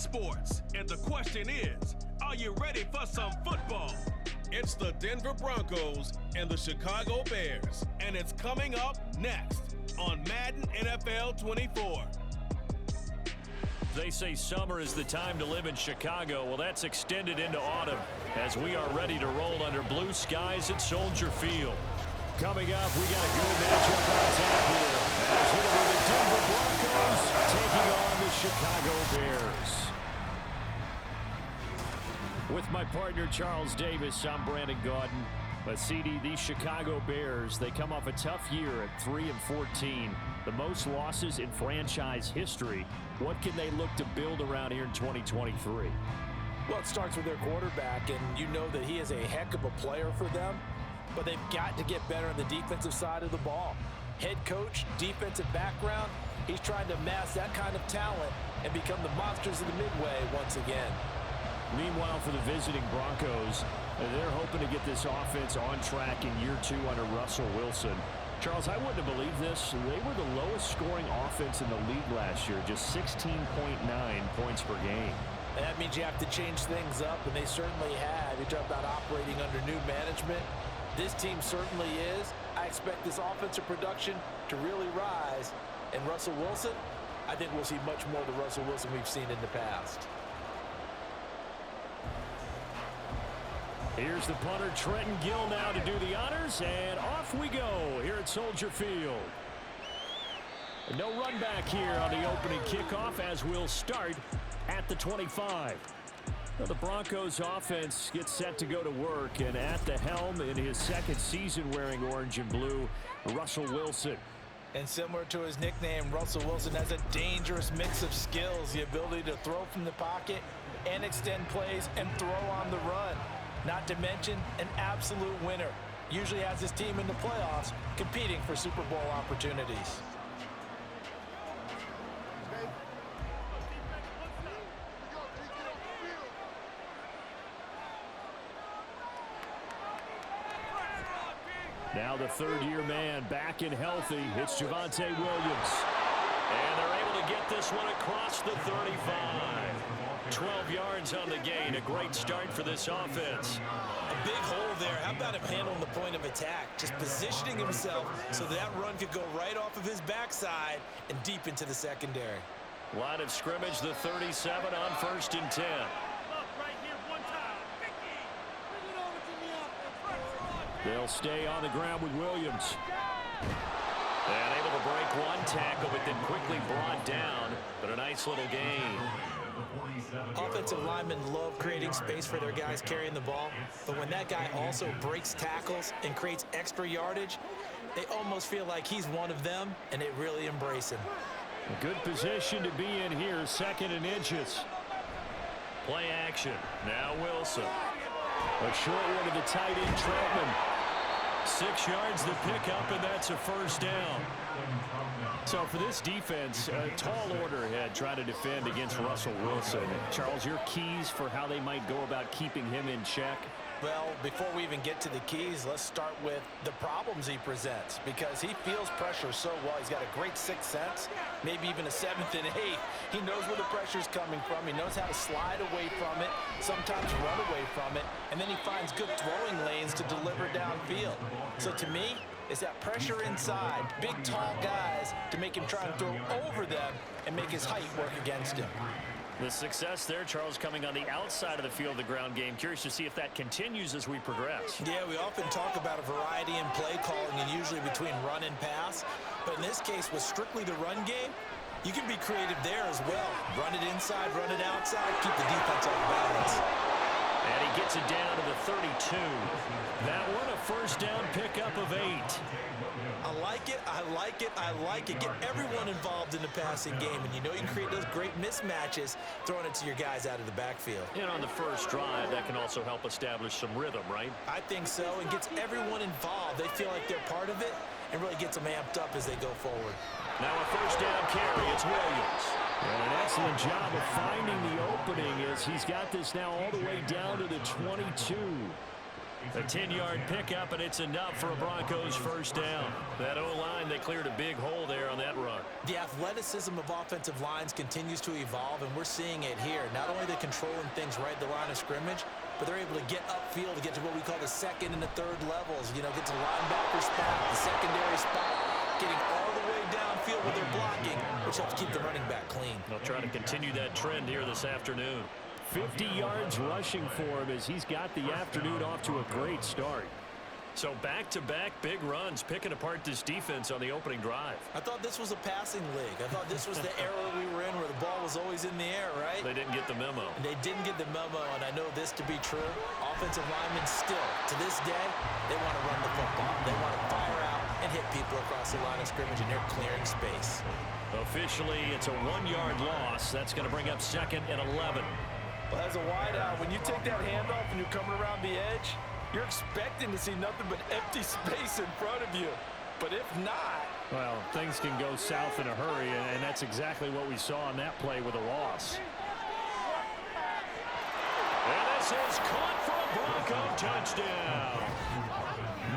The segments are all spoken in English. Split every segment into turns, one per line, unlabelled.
sports, and the question is, are you ready for some football? It's the Denver Broncos and the Chicago Bears, and it's coming up next on Madden NFL 24.
They say summer is the time to live in Chicago. Well, that's extended into autumn as we are ready to roll under blue skies at Soldier Field. Coming up, we got a good matchup on tap here as it'll be the Denver Broncos taking on the Chicago Bears. With my partner, Charles Davis, I'm Brandon Gaudin. But CD, these Chicago Bears, they come off a tough year at 3-14, the most losses in franchise history. What can they look to build around here in 2023?
Well, it starts with their quarterback, and you know that he is a heck of a player for them, but they've got to get better on the defensive side of the ball. Head coach, defensive background, he's trying to amass that kind of talent and become the monsters of the Midway once again.
Meanwhile, for the visiting Broncos, they're hoping to get this offense on track in year 2 under Russell Wilson. Charles, I wouldn't have believed this. They were the lowest scoring offense in the league last year, just 16.9 points per game.
And that means you have to change things up, and they certainly have. You talk about operating under new management. This team certainly is. I expect this offensive production to really rise. And Russell Wilson, I think we'll see much more of the Russell Wilson we've seen in the past.
Here's the punter, Trenton Gill, now to do the honors, and off we go here at Soldier Field. No run back here on the opening kickoff as we'll start at the 25. Now the Broncos offense gets set to go to work, and at the helm in his second season wearing orange and blue, Russell Wilson.
And similar to his nickname, Russell Wilson has a dangerous mix of skills, the ability to throw from the pocket and extend plays and throw on the run. Not to mention an absolute winner. Usually has his team in the playoffs competing for Super Bowl opportunities.
Now the third-year man back and healthy. It's Javonte Williams. And they're able to get this one across the 35. 12 yards on the gain. A great start for this offense.
A big hole there. How about him handling the point of attack? Just positioning himself so that run could go right off of his backside and deep into the secondary.
Line of scrimmage, the 37 on 1st and 10. They'll stay on the ground with Williams. And able to break one tackle, but then quickly brought down. But a nice little gain.
Offensive linemen love creating space for their guys carrying the ball, but when that guy also breaks tackles and creates extra yardage, they almost feel like he's one of them, and they really embrace him.
Good position to be in here, 2nd and inches. Play action. Now Wilson. A short one to the tight end, Troutman. 6 yards the pickup, and that's a first down. So for this defense, a tall order ahead trying to defend against Russell Wilson. Charles, your keys for how they might go about keeping him in check?
Well, before we even get to the keys, let's start with the problems he presents, because he feels pressure so well. He's got a great sixth sense, maybe even a 7th and 8th. He knows where the pressure's coming from. He knows how to slide away from it, sometimes run away from it, and then he finds good throwing lanes to deliver downfield. So to me, it's that pressure inside, big, tall guys to make him try and throw over them and make his height work against him.
The success there, Charles, coming on the outside of the field, the ground game. Curious to see if that continues as we progress.
Yeah, we often talk about a variety in play calling and usually between run and pass. But in this case, with strictly the run game, you can be creative there as well. Run it inside, run it outside, keep the defense off balance.
And he gets it down to the 32. That one a first down pickup of 8.
I like it, I like it, I like it. Get everyone involved in the passing game, and you know you can create those great mismatches throwing it to your guys out of the backfield.
And on the first drive, that can also help establish some rhythm, right?
I think so, and gets everyone involved. They feel like they're part of it, and really gets them amped up as they go forward.
Now a first down carry, it's Williams. And an excellent job of finding the opening as he's got this now all the way down to the 22. A 10-yard pickup, and it's enough for a Broncos first down. That O-line, they cleared a big hole there on that run.
The athleticism of offensive lines continues to evolve, and we're seeing it here. Not only are they controlling things right at the line of scrimmage, but they're able to get upfield to get to what we call the second and the third levels. You know, get to the linebacker spot, the secondary spot, getting all the way downfield with their blocking, which helps keep the running back clean.
They'll try to continue that trend here this afternoon. 50 yards rushing for him as he's got the afternoon off to a great start. So back-to-back big runs, picking apart this defense on the opening drive.
I thought this was a passing league. I thought this was the era we were in where the ball was always in the air, right?
They didn't get the memo.
They didn't get the memo, and I know this to be true. Offensive linemen still, to this day, they want to run the football. They want to fire out and hit people across the line of scrimmage, and they're clearing space.
Officially, it's a 1-yard loss. That's going to bring up 2nd and 11.
Well, as a wideout, when you take that handoff and you're coming around the edge, you're expecting to see nothing but empty space in front of you. But if not...
Well, things can go south in a hurry, and that's exactly what we saw on that play with a loss. And this is caught for a Bronco touchdown.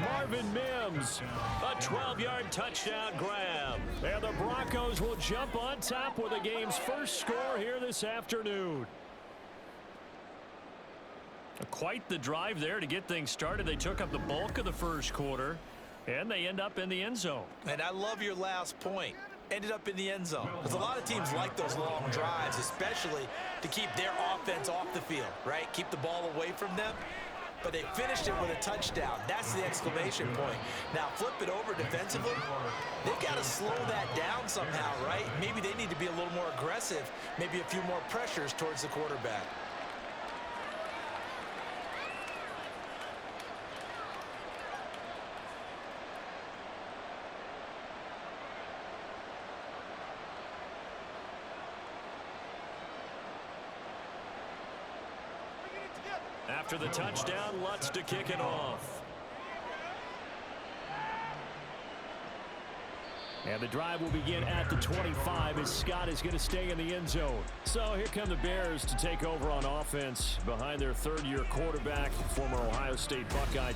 Marvin Mims, a 12-yard touchdown grab. And the Broncos will jump on top with the game's first score here this afternoon. Quite the drive there to get things started. They took up the bulk of the first quarter, and they end up in the end zone.
And I love your last point. Ended up in the end zone. Because a lot of teams like those long drives, especially to keep their offense off the field, right? Keep the ball away from them. But they finished it with a touchdown. That's the exclamation point. Now, flip it over defensively. They've got to slow that down somehow, right? Maybe they need to be a little more aggressive. Maybe a few more pressures towards the quarterback.
After the touchdown, Lutz to kick it off. And the drive will begin at the 25 as Scott is going to stay in the end zone. So here come the Bears to take over on offense behind their third-year quarterback, former Ohio State Buckeye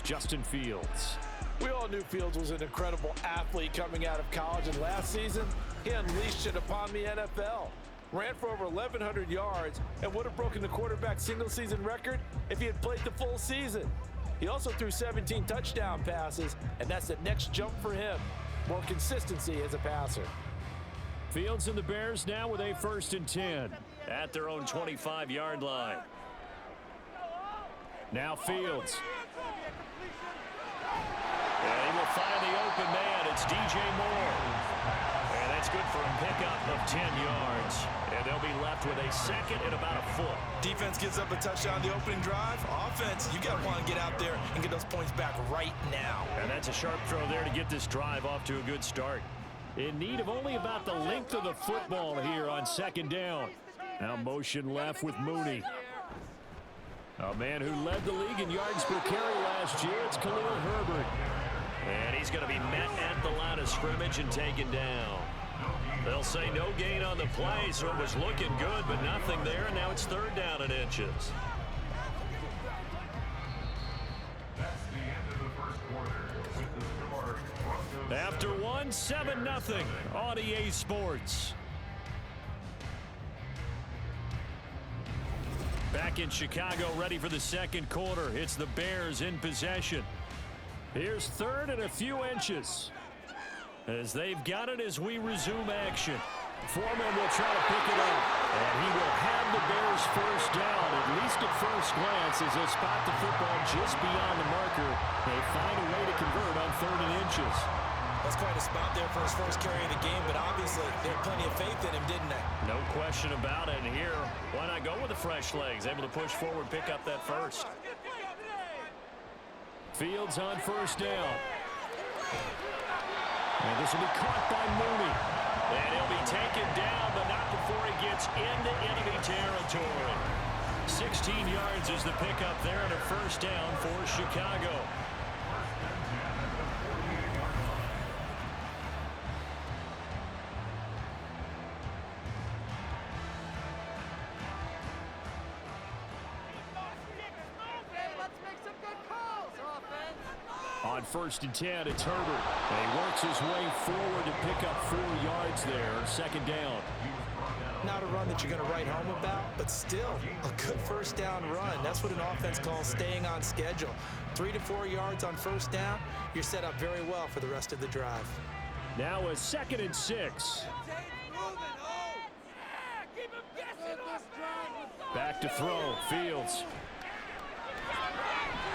Justin Fields.
We all knew Fields was an incredible athlete coming out of college, and last season, he unleashed it upon the NFL. Ran for over 1,100 yards and would have broken the quarterback's single-season record if he had played the full season. He also threw 17 touchdown passes, and that's the next jump for him. More consistency as a passer.
Fields and the Bears now with a 1st and 10 at their own 25-yard line. Now Fields. And he will find the open man. It's DJ Moore. And that's good for a pickup of 10 yards. And they'll be left with a 2nd and about a foot.
Defense gives up a touchdown on the opening drive. Offense, you got to want to get out there and get those points back right now.
And that's a sharp throw there to get this drive off to a good start. In need of only about the length of the football here on 2nd down. Now motion left with Mooney. A man who led the league in yards per carry last year, it's Khalil Herbert. And he's going to be met at the line of scrimmage and taken down. They'll say no gain on the play, so it was looking good, but nothing there, and now it's 3rd down and inches.
That's the end of the first quarter. With the score,
After 1, 7-0 on EA Sports. Back in Chicago, ready for the 2nd quarter. It's the Bears in possession. Here's 3rd and a few inches. As they've got it as we resume action. Foreman will try to pick it up. And he will have the Bears first down, at least at first glance, as they spot the football just beyond the marker. They find a way to convert on 3rd and inches.
That's quite a spot there for his first carry of the game, but obviously they had plenty of faith in him, didn't they?
No question about it. And here, why not go with the fresh legs? Able to push forward, pick up that first. Fields on 1st down. And this will be caught by Mooney. And he'll be taken down, but not before he gets into enemy territory. 16 yards is the pickup there and a 1st down for Chicago. On 1st and 10, it's Herbert. And he works his way forward to pick up 4 yards there. 2nd down.
Not a run that you're going to write home about, but still a good first down run. That's what an offense calls staying on schedule. 3 to 4 yards on 1st down, you're set up very well for the rest of the drive.
Now a 2nd and 6. Back to throw. Fields.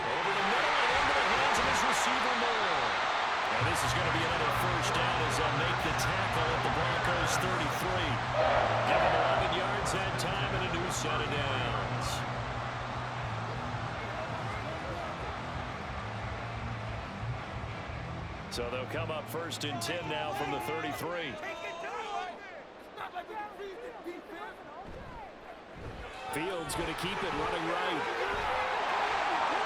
Over the middle and into the hands of his receiver Moore. And this is going to be another first down as they'll make the tackle at the Broncos 33. Give him 11 yards that time and a new set of downs. So they'll come up 1st and 10 now from the 33. Fields going to keep it running right.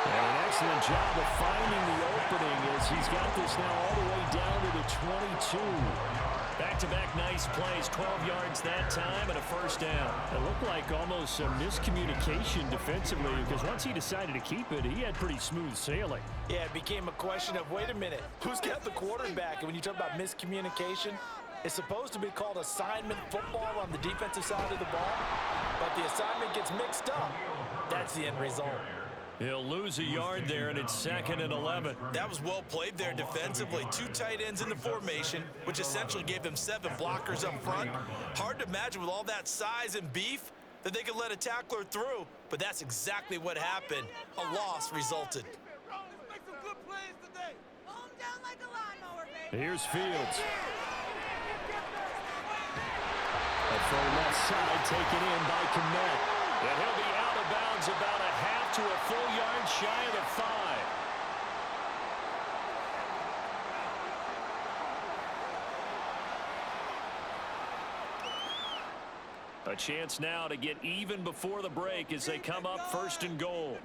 And an excellent job of finding the opening as he's got this now all the way down to the 22. Back-to-back nice plays, 12 yards that time and a first down. It looked like almost some miscommunication defensively because once he decided to keep it, he had pretty smooth sailing.
Yeah, it became a question of, wait a minute, who's got the quarterback? And when you talk about miscommunication, it's supposed to be called assignment football on the defensive side of the ball, but the assignment gets mixed up. That's the end result.
He'll lose a yard there, and it's 2nd and 11.
That was well played there defensively. 2 tight ends in the formation, which essentially gave them 7 blockers up front. Hard to imagine with all that size and beef that they could let a tackler through, but that's exactly what happened. A loss resulted.
Here's Fields. From left side, taken in by Kmet. And he'll be out of bounds about a half to a full yard shy of the 5. A chance now to get even before the break as they come up 1st and goal.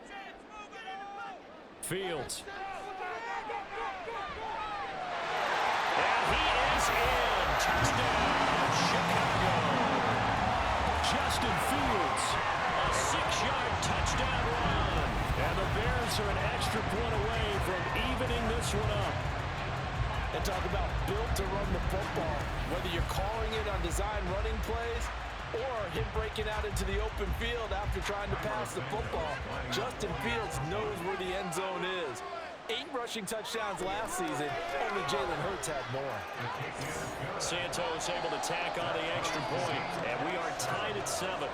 Fields. And he is in. Touchdown, Chicago. Justin Fields, a 6-yard touchdown run. And the Bears are an extra point away from evening this one up.
And talk about built to run the football. Whether you're calling it on design running plays or him breaking out into the open field after trying to pass the football, Justin Fields knows where the end zone is. 8 rushing touchdowns last season. Only Jalen Hurts had more.
Santos able to tack on the extra point, and we are tied at 7.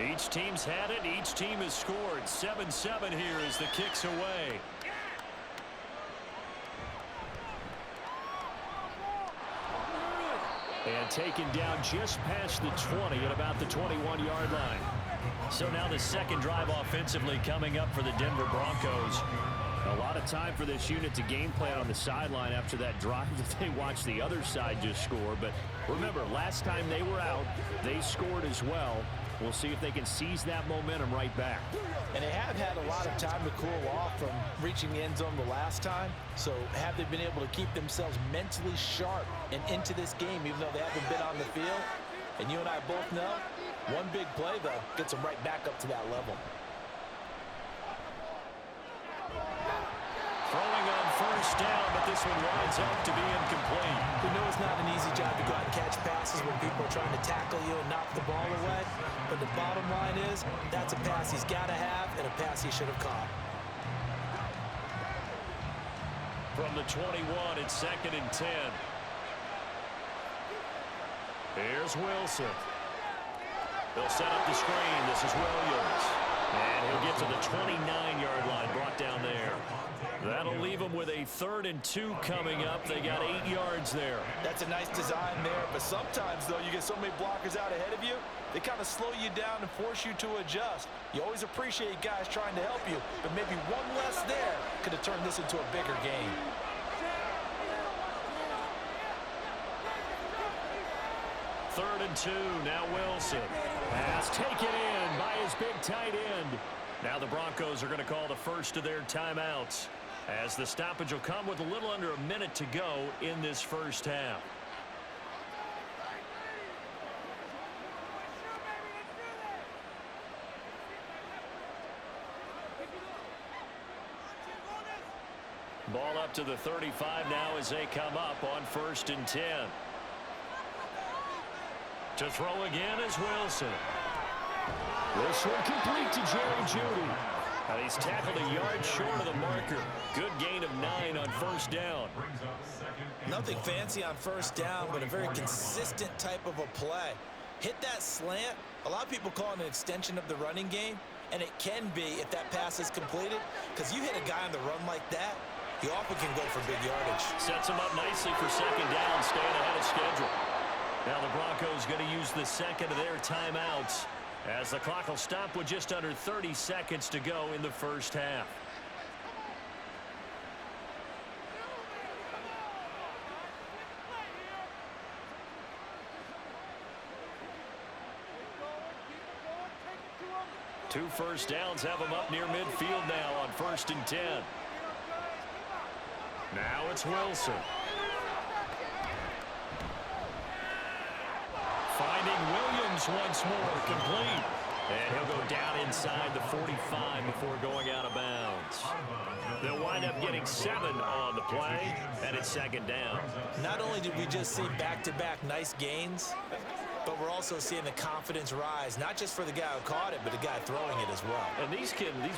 Each team's had it. Each team has scored. 7-7 here as the kick's away. And taken down just past the 20 at about the 21-yard line. So now the second drive offensively coming up for the Denver Broncos. A lot of time for this unit to game plan on the sideline after that drive that they watched the other side just score. But remember, last time they were out, they scored as well. We'll see if they can seize that momentum right back.
And they have had a lot of time to cool off from reaching the end zone the last time. So have they been able to keep themselves mentally sharp and into this game, even though they haven't been on the field? And you and I both know, one big play, though, gets them right back up to that level.
Throwing on first down, but this one winds up to be incomplete.
We know it's not an easy job to go out and catch passes when people are trying to tackle you and knock the ball away. But the bottom line is, that's a pass he's got to have and a pass he should have caught.
From the 21, it's 2nd and 10. Here's Wilson. They'll set up the screen. This is Williams. And he'll get to the 29-yard line, brought down there. That'll leave them with a 3rd and 2 coming up. They got 8 yards there.
That's a nice design there, but sometimes, though, you get so many blockers out ahead of you, they kind of slow you down and force you to adjust. You always appreciate guys trying to help you, but maybe one less there could have turned this into a bigger game.
3rd and 2. Now Wilson. Pass taken in by his big tight end. Now the Broncos are going to call the first of their timeouts, as the stoppage will come with a little under a minute to go in this first half. Ball up to the 35 now as they come up on 1st and 10. To throw again is Wilson. This one complete to Jerry Jeudy. And he's tackled a yard short of the marker. Good gain of 9 on 1st down.
Nothing fancy on 1st down, but a very consistent type of a play. Hit that slant. A lot of people call it an extension of the running game, and it can be if that pass is completed, because you hit a guy on the run like that, he often can go for big yardage.
Sets him up nicely for 2nd down, staying ahead of schedule. Now the Broncos going to use the second of their timeouts, as the clock will stop with just under 30 seconds to go in the first half. Two first downs have them up near midfield now on 1st and 10. Now it's Wilson. Finding Williams once more, complete. And he'll go down inside the 45 before going out of bounds. They'll wind up getting 7 on the play, and it's 2nd down.
Not only did we just see back-to-back nice gains, but we're also seeing the confidence rise, not just for the guy who caught it, but the guy throwing it as well.
And these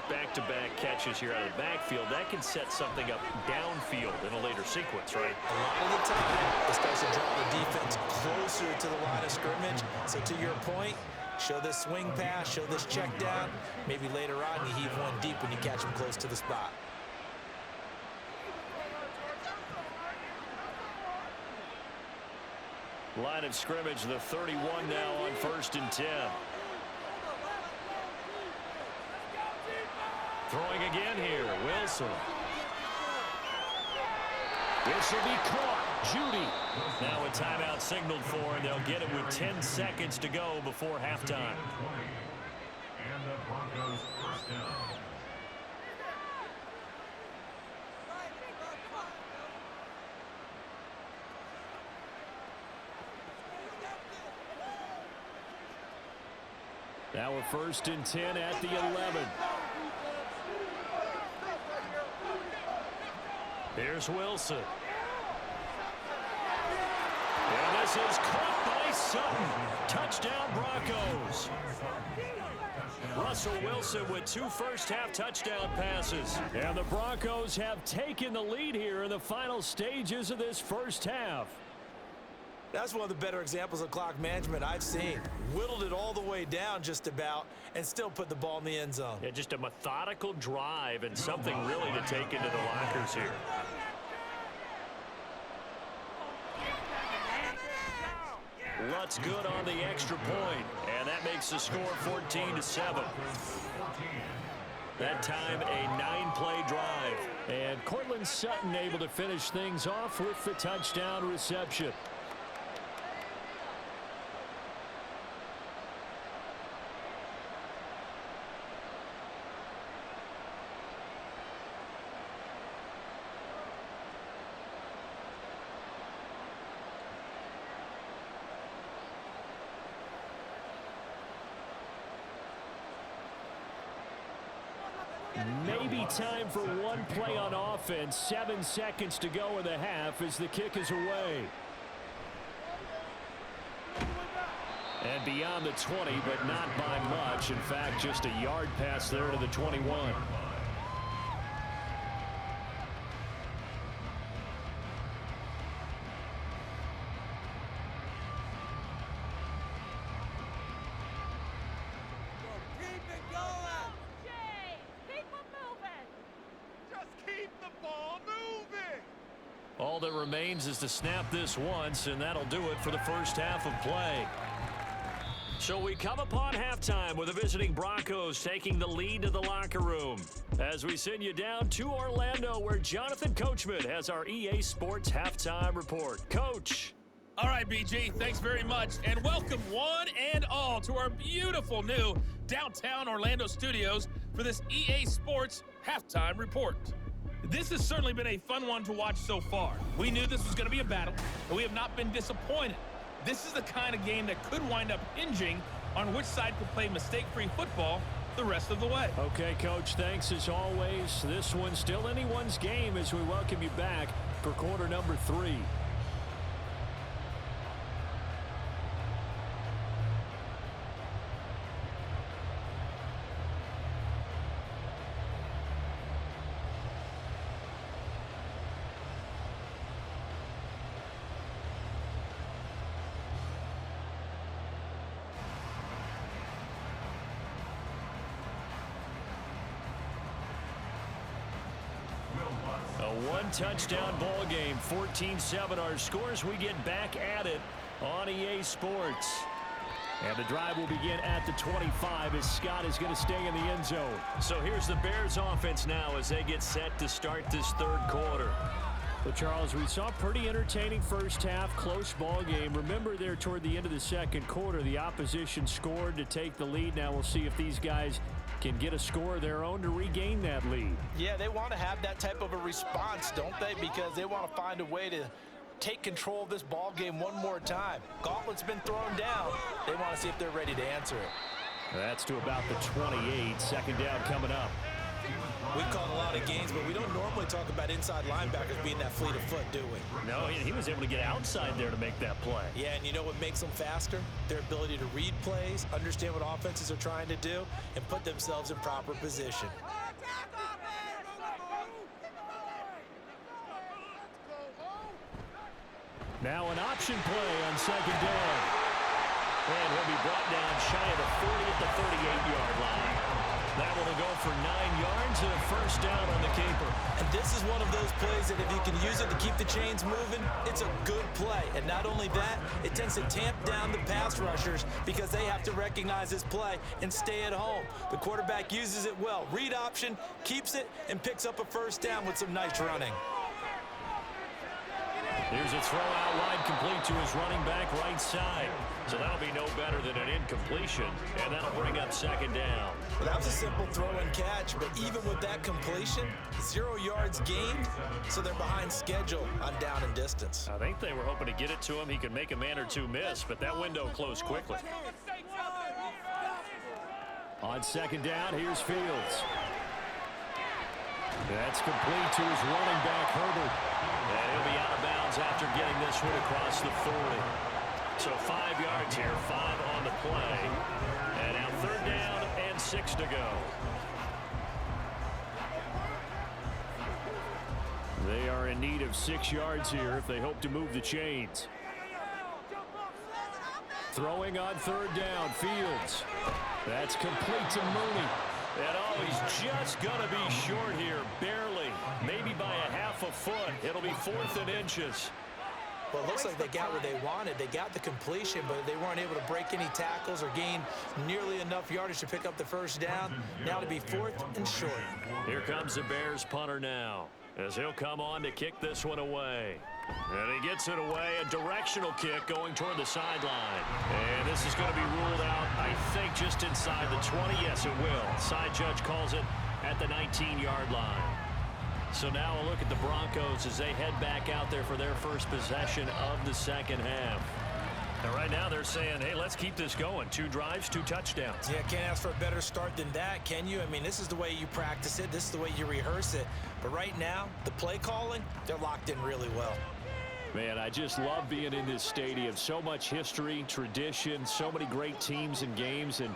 back-to-back catches here out of the backfield, that can set something up downfield in a later sequence, right?
A lot of the time, it starts to draw the defense closer to the line of scrimmage. So to your point, show this swing pass, show this check down. Maybe later on you heave one deep when you catch him close to the spot.
Line of scrimmage, the 31 now on 1st and 10. Throwing again here, Wilson. This will be caught. Jeudy. Now a timeout signaled for, and they'll get it with 10 seconds to go before halftime.
And the Broncos first down.
Now we're 1st and 10 at the 11. Here's Wilson. And this is caught by Sutton. Touchdown Broncos. Russell Wilson with 2 first-half touchdown passes. And the Broncos have taken the lead here in the final stages of this first half.
That's one of the better examples of clock management I've seen. Whittled it all the way down just about and still put the ball in the end zone.
Yeah, just a methodical drive and something really to take into the lockers here. Lutz good on the extra point, and that makes the score 14-7. That time a 9-play drive. And Cortland Sutton able to finish things off with the touchdown reception. Maybe time for one play on offense. 7 seconds to go in the half as the kick is away. And beyond the 20, but not by much. In fact, just a yard pass there to the 21. All that remains is to snap this once, and that'll do it for the first half of play. So we come upon halftime with the visiting Broncos taking the lead to the locker room. As we send you down to Orlando, where Jonathan Coachman has our EA Sports halftime report. Coach.
All right, BG, thanks very much. And welcome one and all to our beautiful new downtown Orlando studios for this EA Sports Halftime Report. This has certainly been a fun one to watch so far. We knew this was going to be a battle, and we have not been disappointed. This is the kind of game that could wind up hinging on which side could play mistake-free football the rest of the way.
Okay, Coach, thanks as always. This one's still anyone's game as we welcome you back for quarter number 3. A one-touchdown ball game, 14-7 our scores. We get back at it on EA Sports. And the drive will begin at the 25 as Scott is going to stay in the end zone. So here's the Bears offense now as they get set to start this third quarter. Well, Charles, we saw a pretty entertaining first half, close ball game. Remember there toward the end of the second quarter, the opposition scored to take the lead. Now we'll see if these guys can get a score of their own to regain that lead.
Yeah, they want to have that type of a response, don't they? Because they want to find a way to take control of this ball game one more time. Gauntlet's been thrown down. They want to see if they're ready to answer it.
That's to about the 28. Second down coming up.
We've called a lot of games, but we don't normally talk about inside linebackers being that fleet of foot, do we?
No, he was able to get outside there to make that play.
Yeah, and you know what makes them faster? Their ability to read plays, understand what offenses are trying to do, and put themselves in proper position.
Now an option play on second down. And he'll be brought down shy of the 40 at the 38-yard line. That will go for 9 yards and a first down on the keeper.
And this is one of those plays that if you can use it to keep the chains moving, it's a good play. And not only that, it tends to tamp down the pass rushers because they have to recognize this play and stay at home. The quarterback uses it well. Read option, keeps it, and picks up a first down with some nice running.
Here's a throw out wide, complete to his running back right side. So that'll be no better than an incompletion, and that'll bring up second down.
Well, that was a simple throw and catch, but even with that completion, 0 yards gained, so they're behind schedule on down and distance.
I think they were hoping to get it to him. He could make a man or two miss, but that window closed quickly. On second down, here's Fields. That's complete to his running back, Herbert. And he'll be out of bounds after getting this one across the 40. So 5 yards here, 5 on the play. And now third down and 6 to go. They are in need of 6 yards here if they hope to move the chains. Throwing on third down, Fields. That's complete to Mooney. And he's just going to be short here, barely, maybe by a half a foot. It'll be 4th and inches.
Well, it looks like they got what they wanted. They got the completion, but they weren't able to break any tackles or gain nearly enough yardage to pick up the first down. Now to be 4th and short.
Here comes the Bears punter now, as he'll come on to kick this one away. And he gets it away, a directional kick going toward the sideline. And this is going to be ruled out, I think, just inside the 20. Yes, it will. Side judge calls it at the 19-yard line. So now a look at the Broncos as they head back out there for their first possession of the second half. And right now they're saying, hey, let's keep this going. 2 drives, 2 touchdowns.
Yeah, can't ask for a better start than that, can you? I mean, this is the way you practice it. This is the way you rehearse it. But right now, the play calling, they're locked in really well.
Man, I just love being in this stadium. So much history, tradition, so many great teams and games, and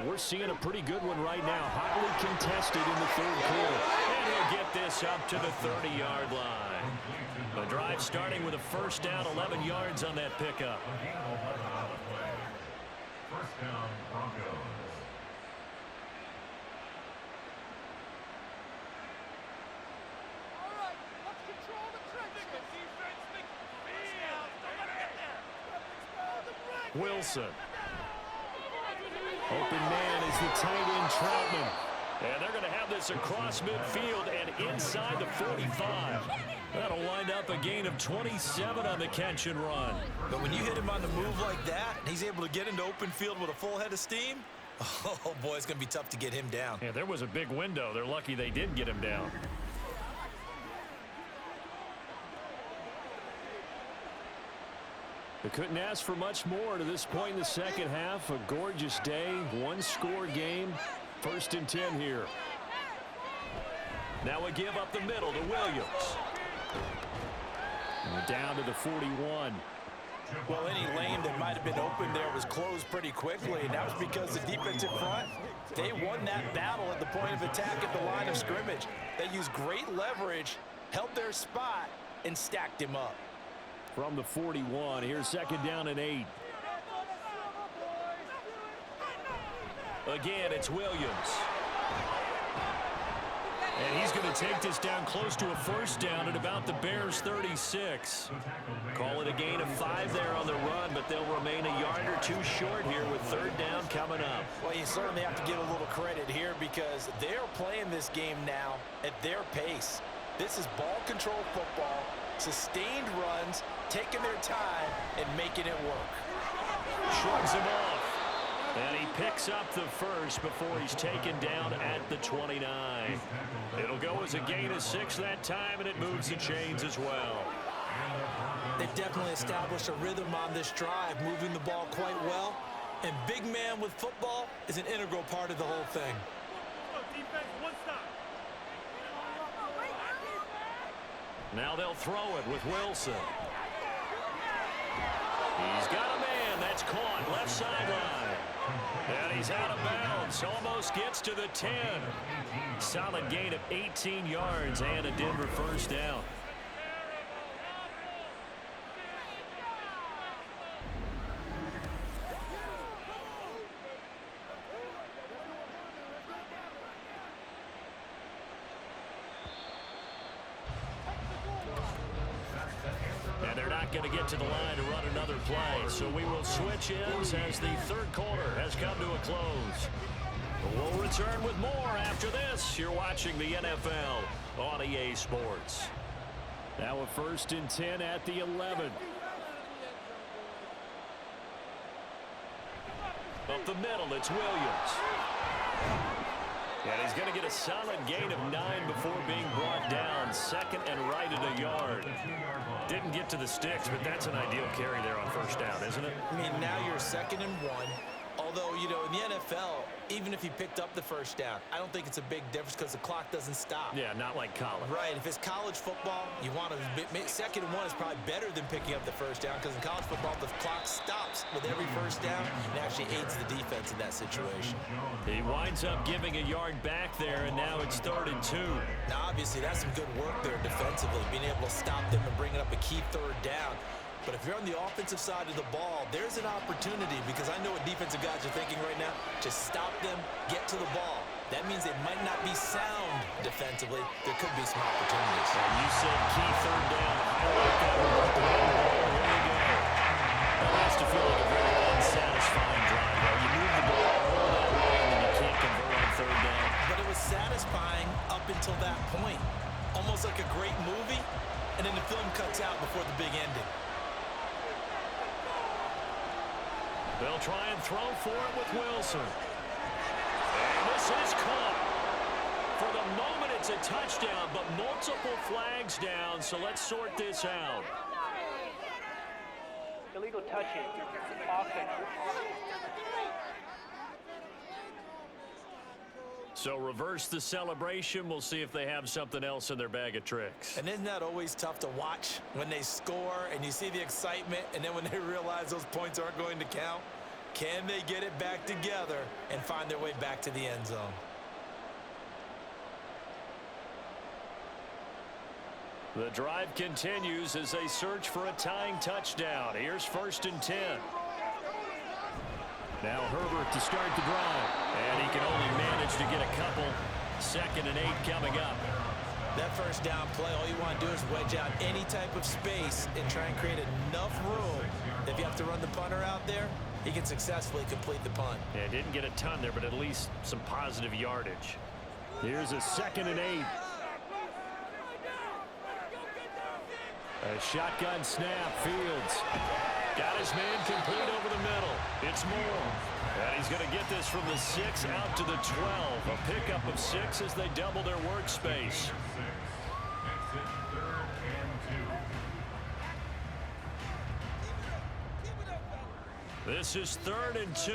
we're seeing a pretty good one right now. Hotly contested in the third quarter. And he'll get this up to the 30-yard line. The drive starting with a first down, 11 yards on that pickup.
First down, Broncos.
Wilson. Open man is the tight end, Troutman. And they're going to have this across midfield and inside the 45. That'll wind up a gain of 27 on the catch and run.
But when you hit him on the move like that, and he's able to get into open field with a full head of steam, oh, boy, it's going to be tough to get him down.
Yeah, there was a big window. They're lucky they did get him down. They couldn't ask for much more to this point in the second half. A gorgeous day, one-score game. 1st and 10 here. Now a give up the middle to Williams. And we're down to the 41.
Well, any lane that might have been open there was closed pretty quickly, and that was because the defensive front, they won that battle at the point of attack at the line of scrimmage. They used great leverage, held their spot, and stacked him up.
From the 41, here's 2nd down and 8. Again, it's Williams. And he's going to take this down close to a 1st down at about the Bears' 36. Call it a gain of 5 there on the run, but they'll remain a yard or 2 short here with 3rd down coming up.
Well, you certainly have to give a little credit here because they're playing this game now at their pace. This is ball control football, sustained runs, taking their time, and making it work.
Shrugs him off. And he picks up the 1st before he's taken down at the 29. It'll go as a gain of 6 that time, and it moves the chains as well.
They've definitely established a rhythm on this drive, moving the ball quite well. And big man with football is an integral part of the whole thing.
Now they'll throw it with Wilson. He's got a man. That's caught left sideline. And he's out of bounds. Almost gets to the 10. Solid gain of 18 yards and a Denver 1st down. And they're not going to get to the line to run another play, so we will switch ends as the 3rd quarter has come to a close. We'll return with more after this. You're watching the NFL on EA Sports. Now a 1st and 10 at the 11. Up the middle, it's Williams. And he's going to get a solid gain of 9 before being brought down. 2nd and right at a yard. Didn't get to the sticks, but that's an ideal carry there on 1st down, isn't it?
I mean, now you're 2nd and 1. Although, you know, in the NFL, even if he picked up the 1st down, I don't think it's a big difference because the clock doesn't stop.
Yeah, not like college.
Right. If it's college football, you want to 2nd and 1 is probably better than picking up the 1st down because in college football, the clock stops with every 1st down and actually aids the defense in that situation.
He winds up giving a yard back there, and now it's 3rd and 2.
Now, obviously, that's some good work there defensively, being able to stop them and bringing up a key 3rd down. But if you're on the offensive side of the ball, there's an opportunity because I know what defensive guys are thinking right now. Just stop them, get to the ball. That means they might not be sound defensively. There could be some opportunities.
And you said key 3rd down. Highlight that one. There you go. That has to feel like a very unsatisfying drive. Right? You move the ball all that way, and then you can't convert on 3rd down.
But it was satisfying up until that point. Almost like a great movie, and then the film cuts out before the big ending.
They'll try and throw for it with Wilson. And this is caught. For the moment, it's a touchdown, but multiple flags down, so let's sort this out.
Illegal touching. Offense.
So reverse the celebration. We'll see if they have something else in their bag of tricks.
And isn't that always tough to watch when they score and you see the excitement and then when they realize those points aren't going to count? Can they get it back together and find their way back to the end zone?
The drive continues as they search for a tying touchdown. Here's 1st and 10. Now Herbert to start the drive. And he can only manage to get a couple. 2nd and 8 coming up.
That 1st down play, all you want to do is wedge out any type of space and try and create enough room. If you have to run the punter out there, he can successfully complete the punt.
Yeah, didn't get a ton there, but at least some positive yardage. Here's a 2nd and 8. A shotgun snap. Fields got his man complete over the middle. It's Moore. And he's going to get this from the 6 out to the 12. A pickup of 6 as they double their workspace. This is 3rd and 2.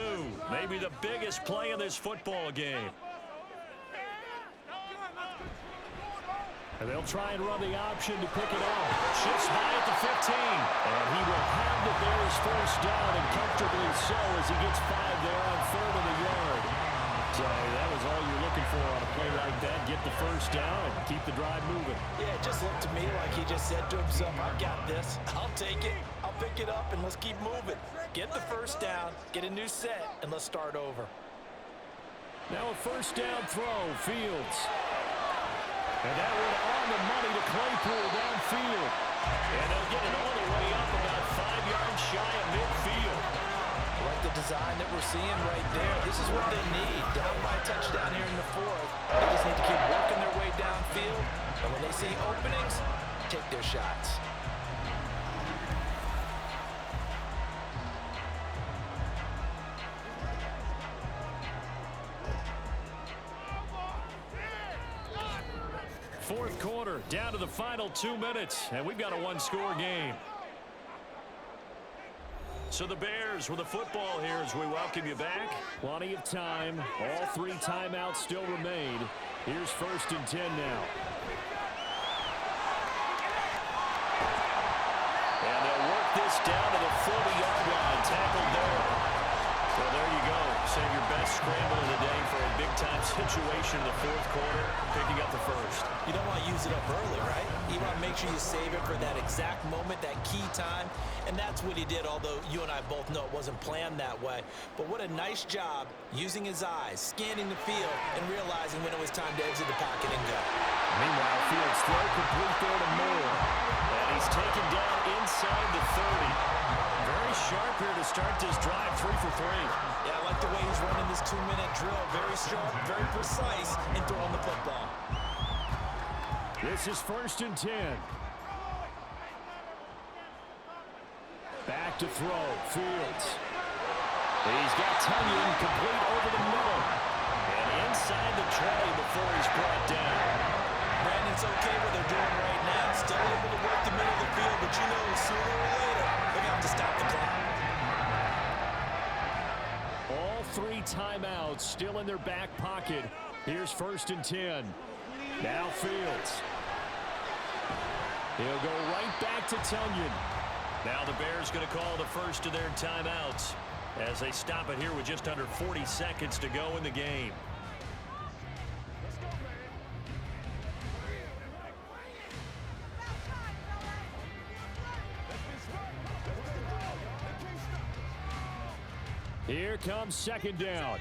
Maybe the biggest play in this football game. And they'll try and run the option to pick it up. Shifts by at the 15. And he will have the Bears first down, and comfortably so, as he gets 5 there on 3rd and a yard. So that was all you're looking for on a play like that. Get the first down and keep the drive moving.
Yeah, it just looked to me like he just said to himself, I've got this. I'll take it. I'll pick it up, and let's keep moving. Get the first down, get a new set, and let's start over.
Now a first down throw. Fields. And that one on the money to Claypool downfield. And they'll get it all the way up about 5 yards shy of midfield.
I like the design that we're seeing right there. This is what they need. Down by a touchdown here in the 4th. They just need to keep working their way downfield. And when they see openings, take their shots.
Fourth quarter, down to the final 2 minutes, and we've got a one-score game. So the Bears with the football here as we welcome you back. Plenty of time. All 3 timeouts still remain. Here's 1st and 10 now. And they'll work this down to the 40-yard line. Tackled there. So there you go. Save your best scramble of the day for a big-time situation in the 4th quarter, picking up the first.
You don't want to use it up early, right? You want to make sure you save it for that exact moment, that key time. And that's what he did, although you and I both know it wasn't planned that way. But what a nice job using his eyes, scanning the field, and realizing when it was time to exit the pocket and go.
Meanwhile, Fields throw complete there to Moore. And he's taken down inside the 30. Very sharp here to start this drive, 3 for 3.
Yeah, I like the way he's running this 2-minute drill. Very sharp, very precise in throwing the football.
This is 1st and 10. Back to throw. Fields. He's got Tunyon complete over the middle. And inside the 20 before he's brought down.
Brandon, it's okay what they're doing right now. Still able to work the middle of the field, but you know sooner or later they're going to have to stop the clock.
All 3 timeouts still in their back pocket. Here's 1st and 10. Now Fields. He'll go right back to Tunyon. Now the Bears going to call the first of their timeouts as they stop it here with just under 40 seconds to go in the game. Here comes 2nd down.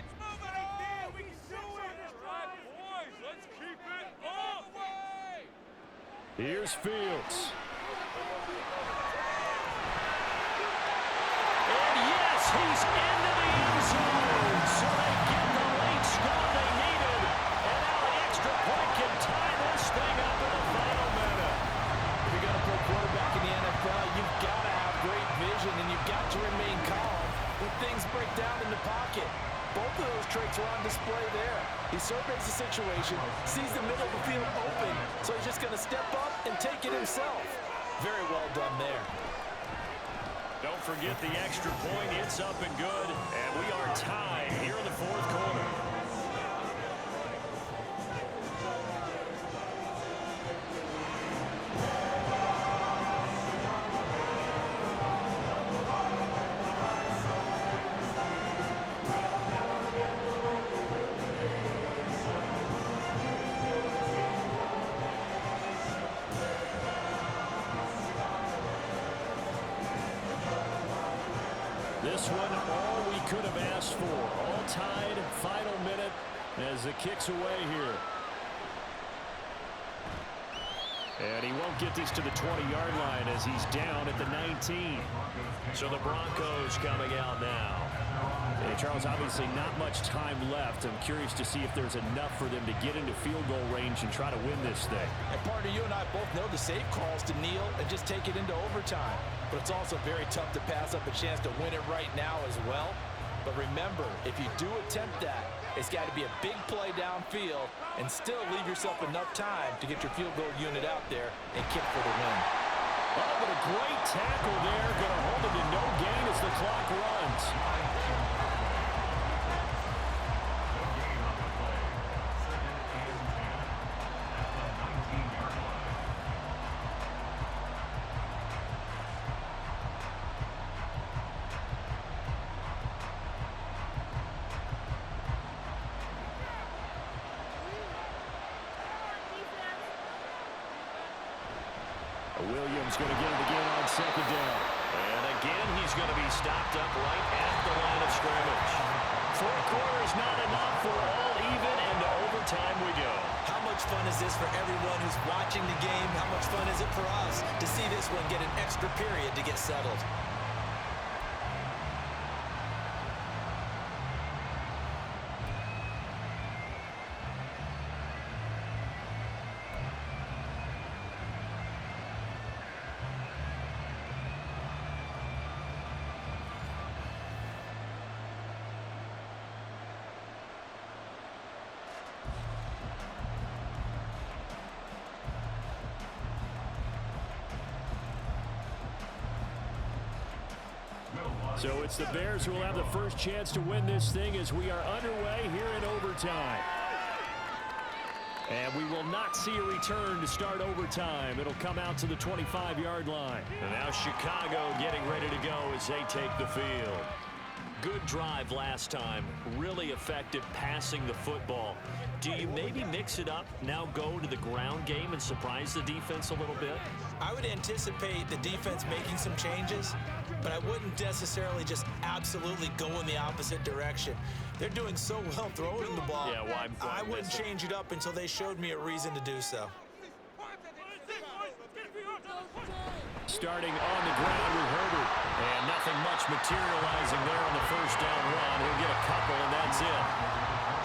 Here's Fields. And yes, he's into the end zone. So they get the late score they needed. And now the extra point can tie this thing up in the final minute.
If you're going to play quarterback in the NFL, you've got to have great vision and you've got to remain calm when things break down in the pocket. Both of those traits are on display there. He surveys the situation, sees the middle of the field open, so he's just going to step up and take it himself. Very well done there.
Don't forget the extra point. It's up and good. And we are tied here in the 4th quarter. This one, all we could have asked for. All tied, final minute as it kicks away here. And he won't get these to the 20-yard line as he's down at the 19. So the Broncos coming out now. And Charles, obviously not much time left. I'm curious to see if there's enough for them to get into field goal range and try to win this thing.
And partner, you and I both know the safe calls to kneel and just take it into overtime. But it's also very tough to pass up a chance to win it right now as well. But remember, if you do attempt that, it's got to be a big play downfield and still leave yourself enough time to get your field goal unit out there and kick for the win.
Oh, but a great tackle there. Going to hold it to no gain as the clock runs. Williams going to get it again on second down. And again, he's going to be stopped up right at the line of scrimmage. 4 quarters not enough for all even, and to overtime we go.
How much fun is this for everyone who's watching the game? How much fun is it for us to see this one get an extra period to get settled?
So it's the Bears who will have the first chance to win this thing as we are underway here in overtime. And we will not see a return to start overtime. It'll come out to the 25-yard line. And now Chicago getting ready to go as they take the field. Good drive last time. Really effective passing the football. Do you maybe mix it up, now go to the ground game and surprise the defense a little bit?
I would anticipate the defense making some changes, but I wouldn't necessarily just absolutely go in the opposite direction. They're doing so well throwing the ball.
Yeah, why
I wouldn't change it up until they showed me a reason to do so.
Starting on the ground with Herbert. And nothing much materializing there on the first down run. He'll get a couple, and that's it.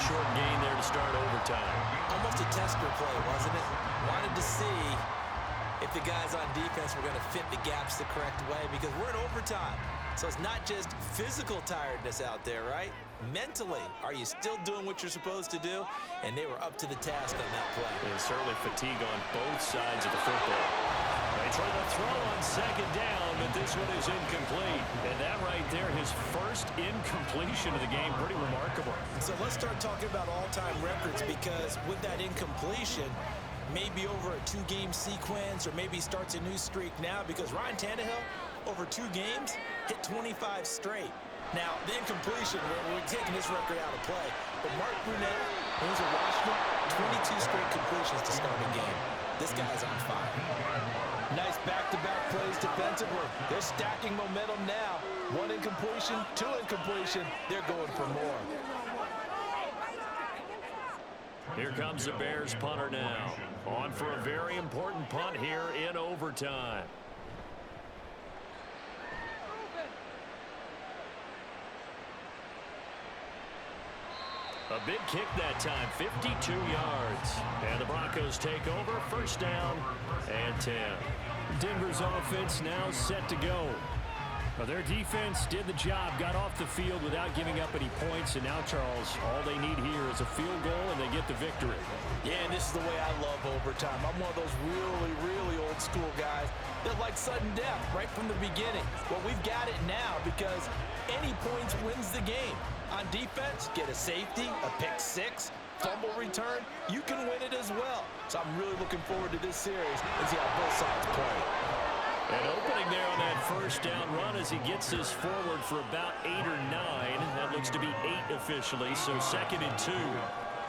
Short gain there to start overtime.
Almost a tester play, wasn't it? Wanted to see if the guys on defense were going to fit the gaps the correct way, because we're in overtime. So it's not just physical tiredness out there, right? Mentally, are you still doing what you're supposed to do? And they were up to the task on that play.
And certainly fatigue on both sides of the football. They try to throw on second down, but this one is incomplete. And that right there, his first incompletion of the game, pretty remarkable.
So let's start talking about all-time records, because with that incompletion, maybe over a 2-game sequence, or maybe starts a new streak now, because Ryan Tannehill, over 2 games, hit 25 straight. Now, the incompletion, we're taking this record out of play, but Mark Brunell, when he was at Washington, 22 straight completions to start a game. This guy's on fire. Nice back-to-back plays defensively. They're stacking momentum now. 1 incompletion, 2 incompletion. They're going for more.
Here comes the Bears punter now. On for a very important punt here in overtime. A big kick that time, 52 yards. And the Broncos take over, first down and 10. Denver's offense now set to go. Well, their defense did the job, got off the field without giving up any points, and now, Charles, all they need here is a field goal, and they get the victory.
Yeah, and this is the way I love overtime. I'm one of those really, really old school guys that like sudden death right from the beginning. Well, we've got it now, because any points wins the game. On defense, get a safety, a pick 6, fumble return, you can win it as well. So I'm really looking forward to this series and see how both sides play.
And opening there on that first down run as he gets this forward for about 8 or 9. That looks to be 8 officially, so 2nd and 2.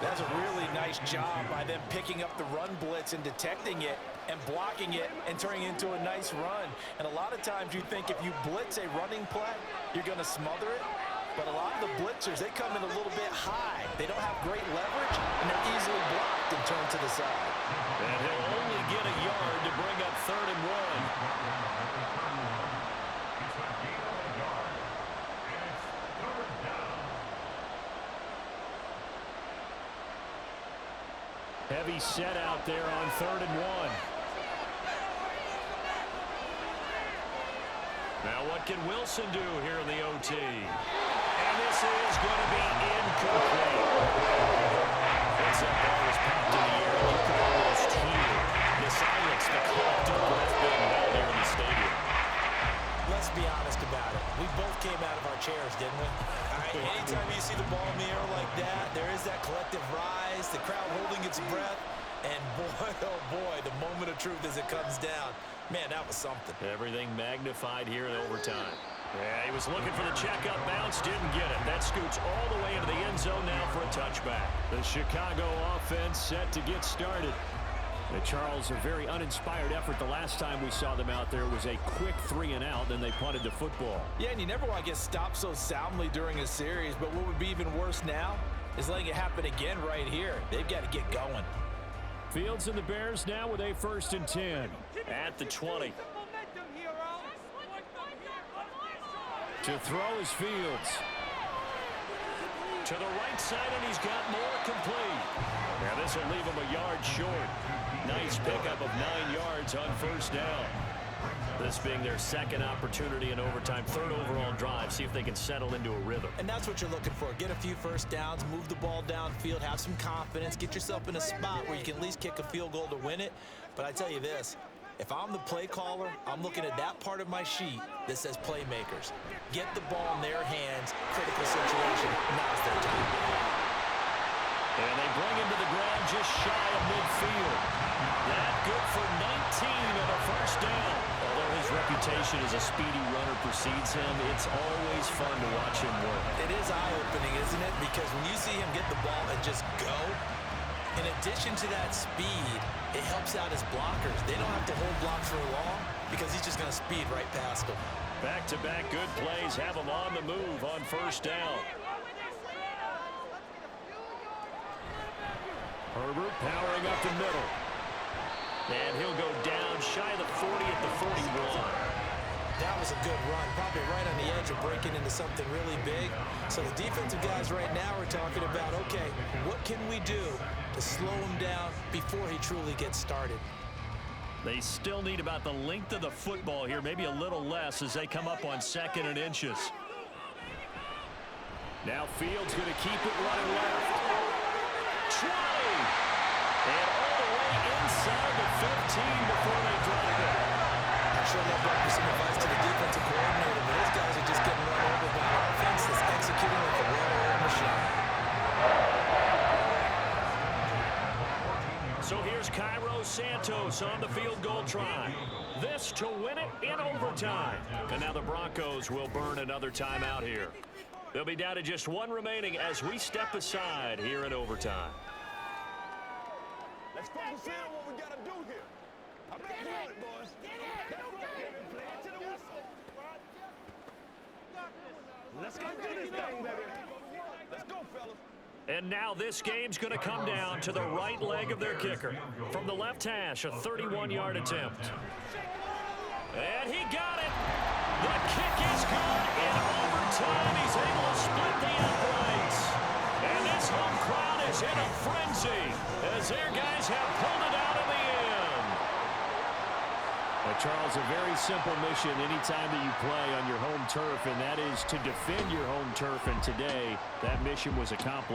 That's a really nice job by them picking up the run blitz and detecting it and blocking it and turning it into a nice run. And a lot of times you think if you blitz a running play, you're going to smother it. But a lot of the blitzers, they come in a little bit high. They don't have great leverage, and they're easily blocked and turned to the side.
And he'll only get a yard to bring up 3rd and 1. Heavy set out there on 3rd and 1. Now what can Wilson do here in the OT? And this is going to be incomplete. Once that ball was popped in the air, you could almost hear the silence, the collective breath being held here in the stadium.
Let's be honest about it. We both came out of our chairs, didn't we? Anytime you see the ball in the air like that, there is that collective rise, the crowd holding its breath, and boy, oh boy, the moment of truth as it comes down. Man, that was something. Everything magnified here in overtime.
Yeah, he was looking for the checkup bounce, didn't get it. That scoots all the way into the end zone now for a touchback. The Chicago offense set to get started. Charles, a very uninspired effort the last time we saw them out there. It was a quick 3-and-out, then they punted the football.
Yeah, and you never want to get stopped so soundly during a series, but what would be even worse now is letting it happen again right here. They've got to get going.
Fields and the Bears now with a 1st and 10 at the 20. To throw is Fields. To the right side, and he's got more complete. Now this will leave him a yard short. Nice pickup of 9 yards on 1st down. This being their 2nd opportunity in overtime, 3rd overall drive. See if they can settle into a rhythm.
And that's what you're looking for. Get a few first downs, move the ball downfield, have some confidence, get yourself in a spot where you can at least kick a field goal to win it. But I tell you this, if I'm the play caller, I'm looking at that part of my sheet that says playmakers. Get the ball in their hands, critical situation, now's their time.
And they bring him to the ground just shy of midfield. That good for 19 and a 1st down. Although his reputation as a speedy runner precedes him, it's always fun to watch him work.
It is eye-opening, isn't it? Because when you see him get the ball and just go, in addition to that speed, it helps out his blockers. They don't have to hold blocks for long because he's just going to speed right past them.
Back-to-back good plays have him on the move on 1st down. Herbert powering up the middle. And he'll go down shy of the 40 at the 41.
That was a good run, probably right on the edge of breaking into something really big. So the defensive guys right now are talking about, okay, what can we do to slow him down before he truly gets started?
They still need about the length of the football here, maybe a little less as they come up on 2nd and inches. Now Fields going to keep it running left. 20! And all the way inside the 15 before they drop it.
I'm sure they'll bring some advice to the defensive coordinator, but those guys are just getting run over by an offense that's executing like a well-oiled machine.
So here's Cairo Santos on the field goal try. This to win it in overtime. And now the Broncos will burn another timeout here. They'll be down to just 1 remaining as we step aside here in overtime.
Let's focus in on what we got to do here. I'm not doing it, boys. Let's go do this thing, baby. Let's go, fellas.
And now this game's going to come down to the right leg of their kicker. From the left hash, a 31-yard attempt. And he got it. The kick is good. In overtime, he's able to split the uprights. And this home crowd is in a frenzy as their guys have pulled it out in the end. Charles, a very simple mission anytime that you play on your home turf, and that is to defend your home turf. And today, that mission was accomplished.